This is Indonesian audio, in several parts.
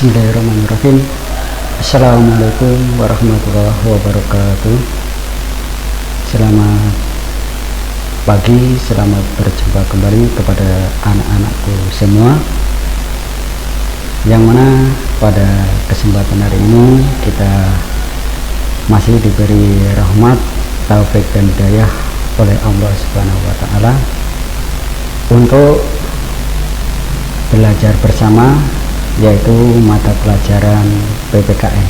Bismillahirrahmanirrahim. Assalamualaikum warahmatullahi wabarakatuh. Selamat pagi, selamat berjumpa kembali kepada anak-anakku semua, yang mana pada kesempatan hari ini kita masih diberi rahmat, taufik dan hidayah oleh Allah Subhanahu wa Ta'ala untuk belajar bersama, yaitu mata pelajaran PPKN.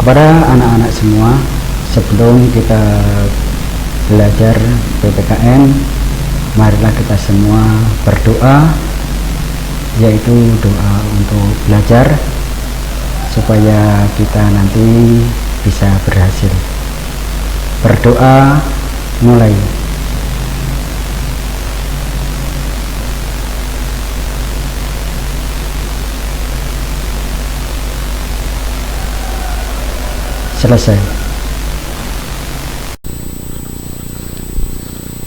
Kepada anak-anak semua, sebelum kita belajar PPKN, marilah kita semua berdoa, yaitu doa untuk belajar supaya kita nanti bisa berhasil. Berdoa mulai. Selesai.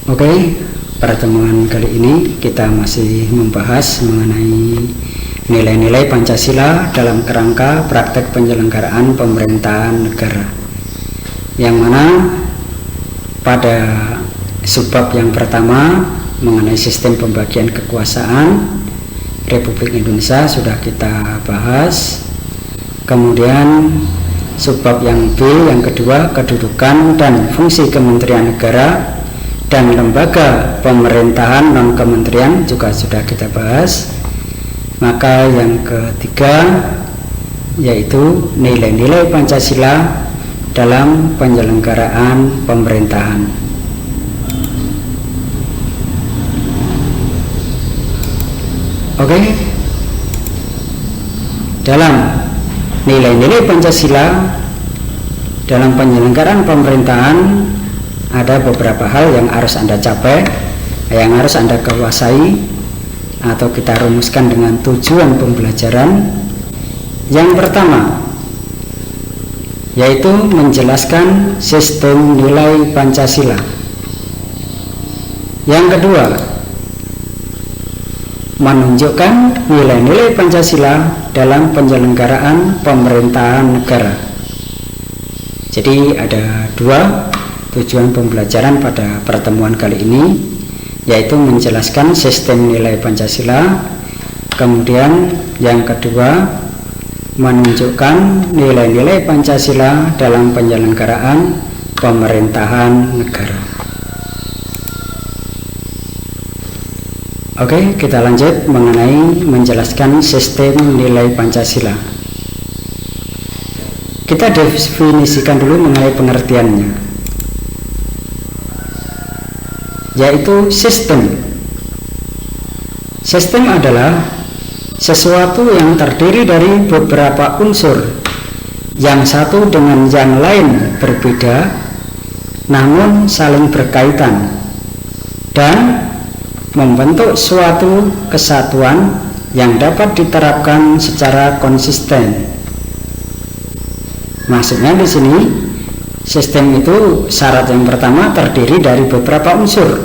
Oke, pertemuan kali ini kita masih membahas mengenai nilai-nilai Pancasila dalam kerangka praktek penyelenggaraan pemerintahan negara, yang mana pada subbab yang pertama mengenai sistem pembagian kekuasaan Republik Indonesia sudah kita bahas. Kemudian subbab yang B yang kedua, kedudukan dan fungsi kementerian negara dan lembaga pemerintahan non kementerian juga sudah kita bahas. Maka yang ketiga yaitu nilai-nilai Pancasila dalam penyelenggaraan pemerintahan. Oke, dalam nilai-nilai Pancasila dalam penyelenggaraan pemerintahan ada beberapa hal yang harus Anda capai, yang harus Anda kuasai, atau kita rumuskan dengan tujuan pembelajaran. Yang pertama yaitu menjelaskan sistem nilai Pancasila. Yang kedua, menunjukkan nilai-nilai Pancasila dalam penyelenggaraan pemerintahan negara. Jadi ada dua tujuan pembelajaran pada pertemuan kali ini, yaitu menjelaskan sistem nilai Pancasila. Kemudian yang kedua, menunjukkan nilai-nilai Pancasila dalam penyelenggaraan pemerintahan negara. Oke, kita lanjut mengenai menjelaskan sistem nilai Pancasila. Kita definisikan dulu mengenai pengertiannya, yaitu sistem. Sistem adalah sesuatu yang terdiri dari beberapa unsur yang satu dengan yang lain berbeda namun saling berkaitan dan membentuk suatu kesatuan yang dapat diterapkan secara konsisten. Maksudnya di sini, sistem itu syarat yang pertama terdiri dari beberapa unsur,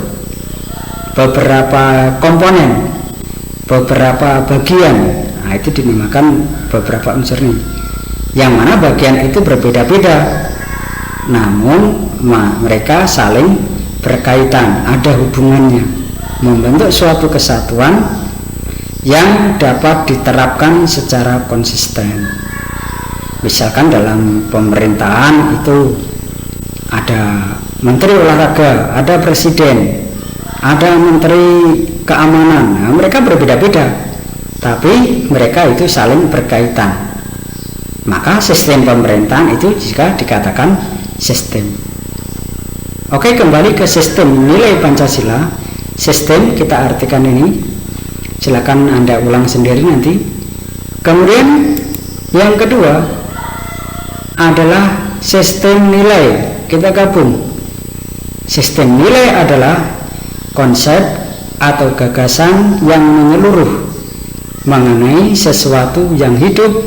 beberapa komponen, beberapa bagian. Nah, itu dinamakan beberapa unsur nih, yang mana bagian itu berbeda-beda, namun mereka saling berkaitan, ada hubungannya, membentuk suatu kesatuan yang dapat diterapkan secara konsisten. Misalkan dalam pemerintahan itu ada menteri olahraga, ada presiden, ada menteri keamanan. Nah, mereka berbeda-beda, tapi mereka itu saling berkaitan. Maka sistem pemerintahan itu juga dikatakan sistem. Oke, kembali ke sistem nilai Pancasila. Sistem kita artikan ini, silakan Anda ulang sendiri nanti. Kemudian yang kedua adalah sistem nilai. Kita gabung. Sistem nilai adalah konsep atau gagasan yang menyeluruh mengenai sesuatu yang hidup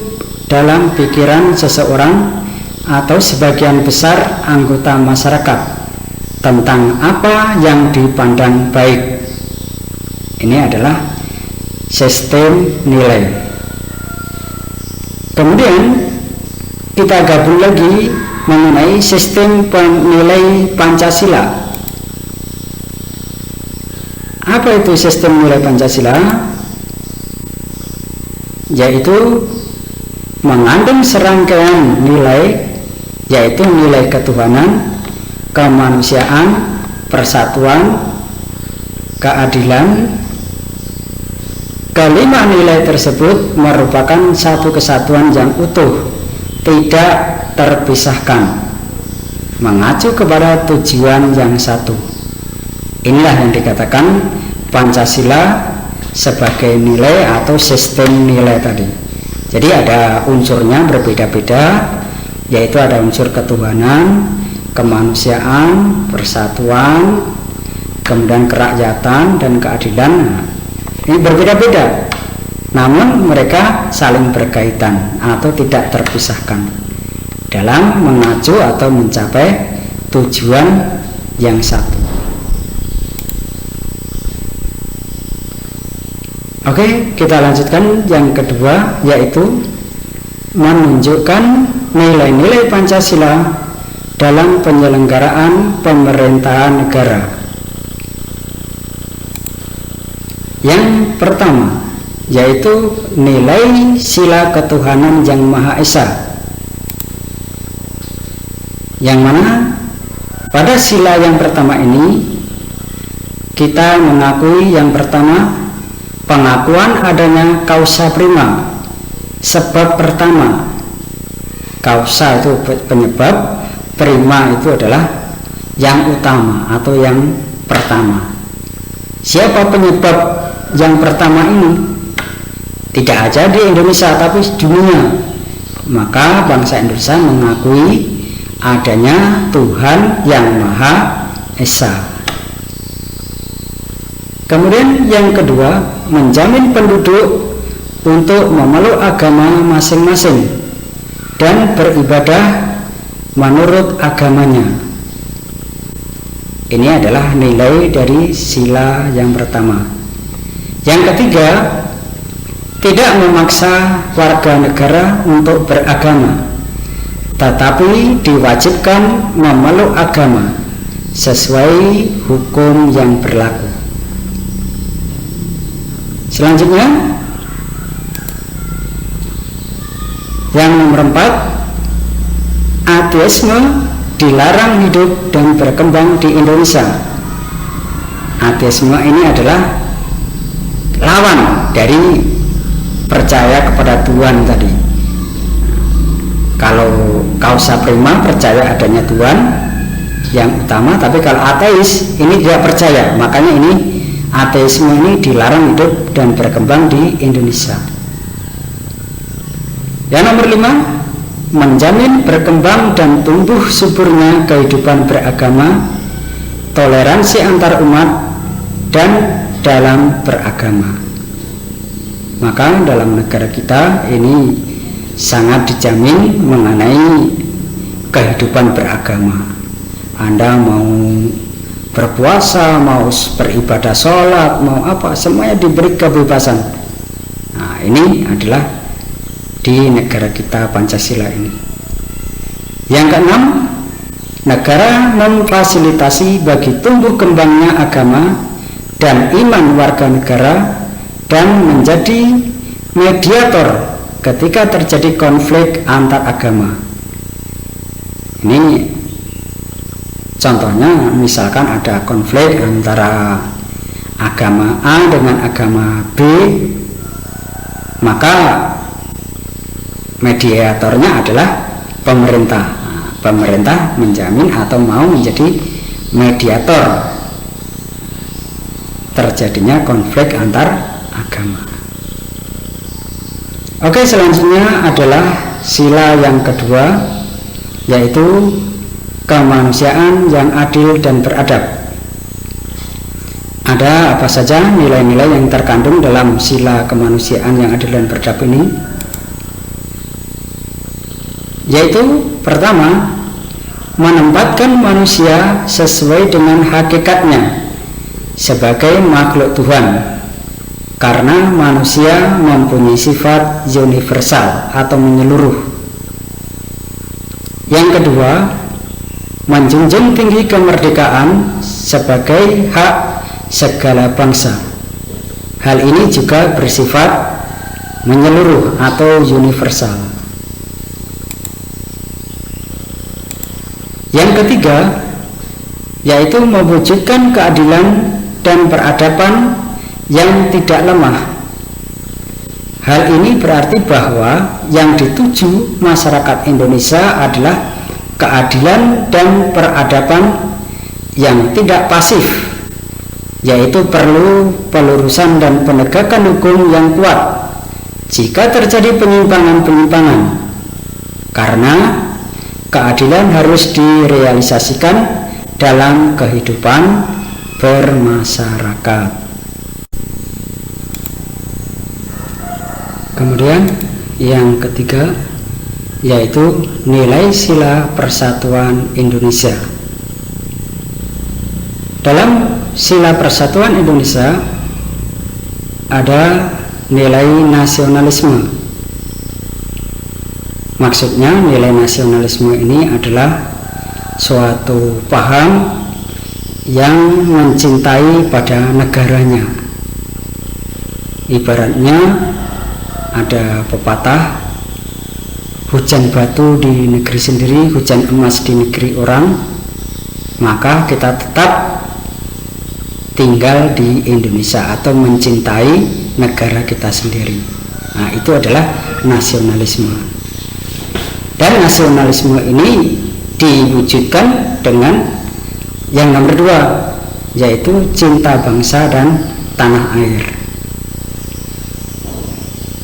dalam pikiran seseorang atau sebagian besar anggota masyarakat tentang apa yang dipandang baik. Ini adalah sistem nilai. Kemudian kita gabung lagi mengenai sistem nilai Pancasila. Apa itu sistem nilai Pancasila? Yaitu mengandung serangkaian nilai, yaitu nilai ketuhanan, kemanusiaan, persatuan, keadilan. Kelima nilai tersebut merupakan satu kesatuan yang utuh, tidak terpisahkan, mengacu kepada tujuan yang satu. Inilah yang dikatakan Pancasila sebagai nilai atau sistem nilai tadi. Jadi ada unsurnya berbeda-beda, yaitu ada unsur ketuhanan, kemanusiaan, persatuan, kemudian kerakyatan dan keadilan. Ini berbeda-beda, namun mereka saling berkaitan atau tidak terpisahkan dalam mengacu atau mencapai tujuan yang satu. Oke, kita lanjutkan yang kedua, yaitu menunjukkan nilai-nilai Pancasila dalam penyelenggaraan pemerintahan negara. Yang pertama, yaitu nilai sila ketuhanan yang Maha Esa, yang mana pada sila yang pertama ini kita mengakui yang pertama pengakuan adanya causa prima, sebab pertama. Causa itu penyebab, prima itu adalah yang utama atau yang pertama. Siapa penyebab yang pertama ini? Tidak aja di Indonesia tapi di dunia. Maka bangsa Indonesia mengakui adanya Tuhan yang Maha Esa. Kemudian yang kedua, menjamin penduduk untuk memeluk agama masing-masing dan beribadah menurut agamanya. Ini adalah nilai dari sila yang pertama. Yang ketiga, tidak memaksa warga negara untuk beragama, tetapi diwajibkan memeluk agama sesuai hukum yang berlaku. Selanjutnya, yang nomor 4, ateisme dilarang hidup dan berkembang di Indonesia. Ateisme ini adalah lawan dari percaya kepada Tuhan tadi. Kalau causa prima percaya adanya Tuhan yang utama, tapi kalau ateis ini tidak percaya, makanya ini ateisme ini dilarang hidup dan berkembang di Indonesia. Yang nomor 5, menjamin berkembang dan tumbuh suburnya kehidupan beragama, toleransi antar umat, dan dalam beragama. Maka dalam negara kita ini sangat dijamin mengenai kehidupan beragama. Anda mau berpuasa, mau beribadah sholat, mau apa, semuanya diberi kebebasan. Nah, ini adalah di negara kita Pancasila ini. Yang keenam, negara memfasilitasi bagi tumbuh kembangnya agama dan iman warga negara dan menjadi mediator ketika terjadi konflik antar agama. Ini contohnya, misalkan ada konflik antara agama A dengan agama B, maka mediatornya adalah pemerintah. Nah, pemerintah menjamin atau mau menjadi mediator terjadinya konflik antar agama. Oke, selanjutnya adalah sila yang kedua, yaitu kemanusiaan yang adil dan beradab. Ada apa saja nilai-nilai yang terkandung dalam sila kemanusiaan yang adil dan beradab ini? Yaitu pertama, menempatkan manusia sesuai dengan hakikatnya sebagai makhluk Tuhan. karena manusia mempunyai sifat universal atau menyeluruh. Yang kedua, menjunjung tinggi kemerdekaan sebagai hak segala bangsa. Hal ini juga bersifat menyeluruh atau universal. Yang ketiga, yaitu mewujudkan keadilan dan peradaban yang tidak lemah. Hal ini berarti bahwa yang dituju masyarakat Indonesia adalah keadilan dan peradaban yang tidak pasif, yaitu perlu pelurusan dan penegakan hukum yang kuat jika terjadi penyimpangan-penyimpangan, karena keadilan harus direalisasikan dalam kehidupan bermasyarakat. Kemudian yang ketiga, yaitu nilai sila persatuan Indonesia. Dalam sila persatuan Indonesia ada nilai nasionalisme. Maksudnya nilai nasionalisme ini adalah suatu paham yang mencintai pada negaranya. Ibaratnya ada pepatah, hujan batu di negeri sendiri, hujan emas di negeri orang. Maka kita tetap tinggal di Indonesia atau mencintai negara kita sendiri. Nah, itu adalah nasionalisme. Dan nasionalisme ini diwujudkan dengan yang nomor dua, yaitu cinta bangsa dan tanah air.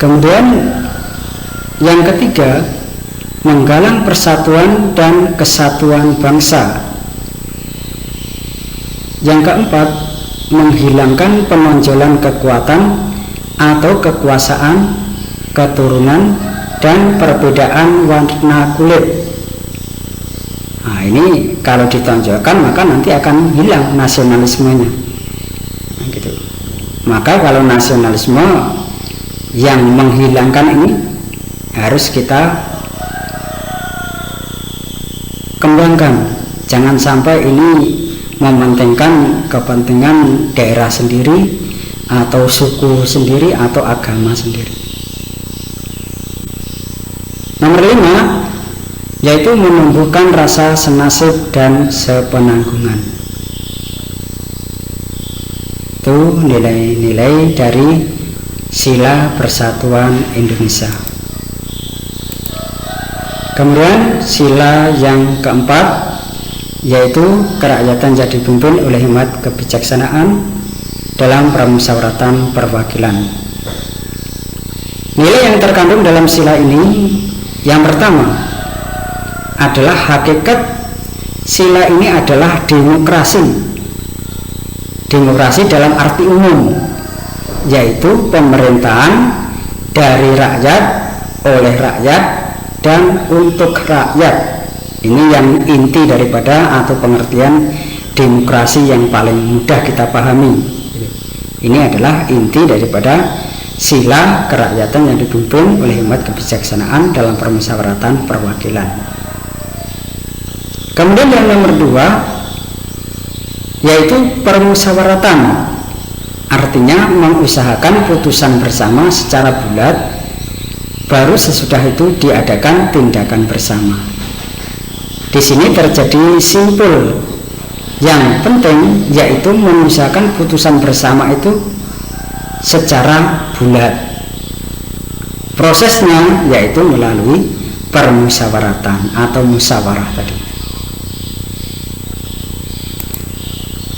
Kemudian yang ketiga, menggalang persatuan dan kesatuan bangsa. Yang keempat, menghilangkan penonjolan kekuatan atau kekuasaan, keturunan, dan perbedaan warna kulit. Nah, ini kalau ditonjolkan maka nanti akan hilang nasionalismenya. Nah, gitu. Maka kalau nasionalisme yang menghilangkan ini harus kita kembangkan. Jangan sampai ini mementingkan kepentingan daerah sendiri atau suku sendiri atau agama sendiri. Nomor 5, yaitu menumbuhkan rasa senasib dan sepenanggungan. Itu nilai-nilai dari sila persatuan Indonesia. Kemudian sila yang keempat, yaitu kerakyatan yang dipimpin oleh hikmat kebijaksanaan dalam permusyawaratan perwakilan. Nilai yang terkandung dalam sila ini, yang pertama adalah hakikat sila ini adalah demokrasi. Demokrasi dalam arti umum, yaitu pemerintahan dari rakyat, oleh rakyat, dan untuk rakyat. Ini yang inti daripada atau pengertian demokrasi yang paling mudah kita pahami. Ini adalah inti daripada sila kerakyatan yang dipimpin oleh hikmat kebijaksanaan dalam permusyawaratan perwakilan. Kemudian yang nomor 2, yaitu permusyawaratan, artinya mengusahakan putusan bersama secara bulat, baru sesudah itu diadakan tindakan bersama. Di sini terjadi simpul yang penting, yaitu mengusahakan putusan bersama itu secara bulat. Prosesnya yaitu melalui permusyawaratan atau musyawarah tadi.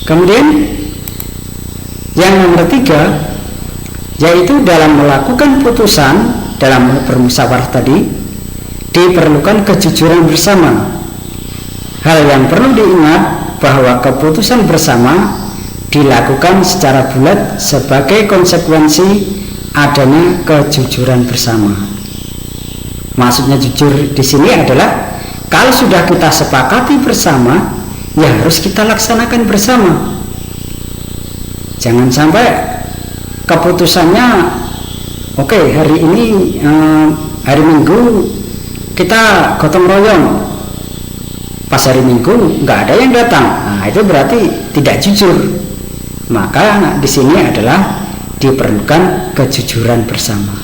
Kemudian yang nomor 3, yaitu dalam melakukan putusan dalam bermusyawarah tadi diperlukan kejujuran bersama. Hal yang perlu diingat bahwa keputusan bersama dilakukan secara bulat sebagai konsekuensi adanya kejujuran bersama. Maksudnya jujur di sini adalah kalau sudah kita sepakati bersama, ya harus kita laksanakan bersama. Jangan sampai keputusannya oke, hari ini hari Minggu kita gotong royong, pas hari Minggu nggak ada yang datang, nah itu berarti tidak jujur. Maka di sini adalah diperlukan kejujuran bersama.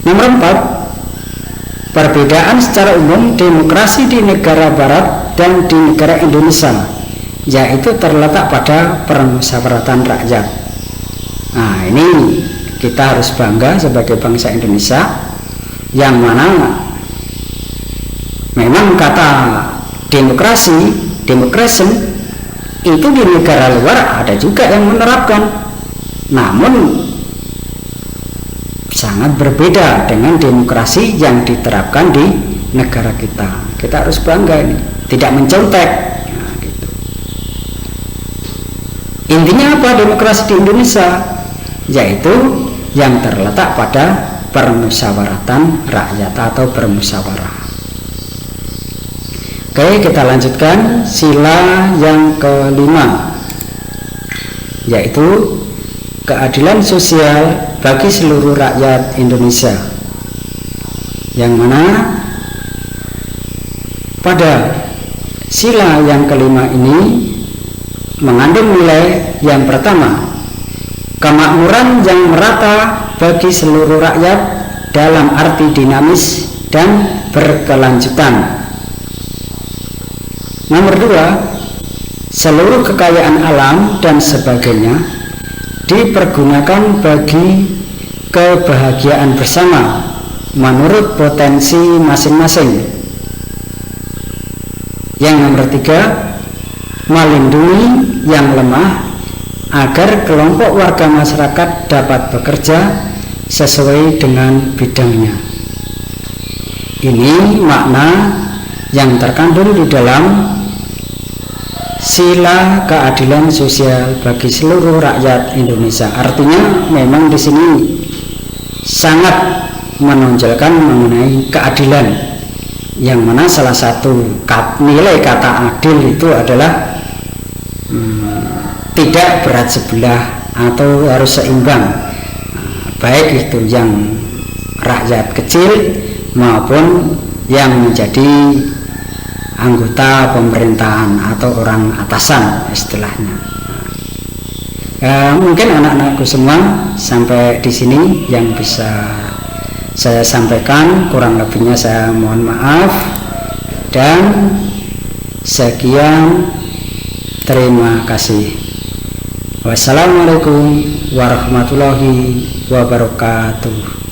Nomor 4, perbedaan secara umum demokrasi di negara barat dan di negara Indonesia, yaitu terletak pada permusyawaratan rakyat. Nah, ini kita harus bangga sebagai bangsa Indonesia, yang mana memang kata demokrasi itu di negara luar ada juga yang menerapkan, namun sangat berbeda dengan demokrasi yang diterapkan di negara kita. Kita harus bangga ini, tidak mencontek. Nah, gitu. Intinya apa demokrasi di Indonesia? Yaitu yang terletak pada permusyawaratan rakyat atau bermusyawarah. Oke, kita lanjutkan sila yang kelima, yaitu keadilan sosial bagi seluruh rakyat Indonesia, yang mana pada sila yang kelima ini mengandung nilai yang pertama, kemakmuran yang merata bagi seluruh rakyat dalam arti dinamis dan berkelanjutan. Nomor 2, seluruh kekayaan alam dan sebagainya dipergunakan bagi kebahagiaan bersama menurut potensi masing-masing. Yang nomor 3, melindungi yang lemah agar kelompok warga masyarakat dapat bekerja sesuai dengan bidangnya. Ini makna yang terkandung di dalam sila keadilan sosial bagi seluruh rakyat Indonesia. Artinya memang di sini sangat menonjolkan mengenai keadilan, yang mana salah satu nilai kata adil itu adalah tidak berat sebelah atau harus seimbang, baik itu yang rakyat kecil maupun yang menjadi anggota pemerintahan atau orang atasan istilahnya. Mungkin anak-anakku semua sampai di sini yang bisa saya sampaikan, kurang lebihnya saya mohon maaf, dan sekian, terima kasih. Wassalamualaikum warahmatullahi wabarakatuh.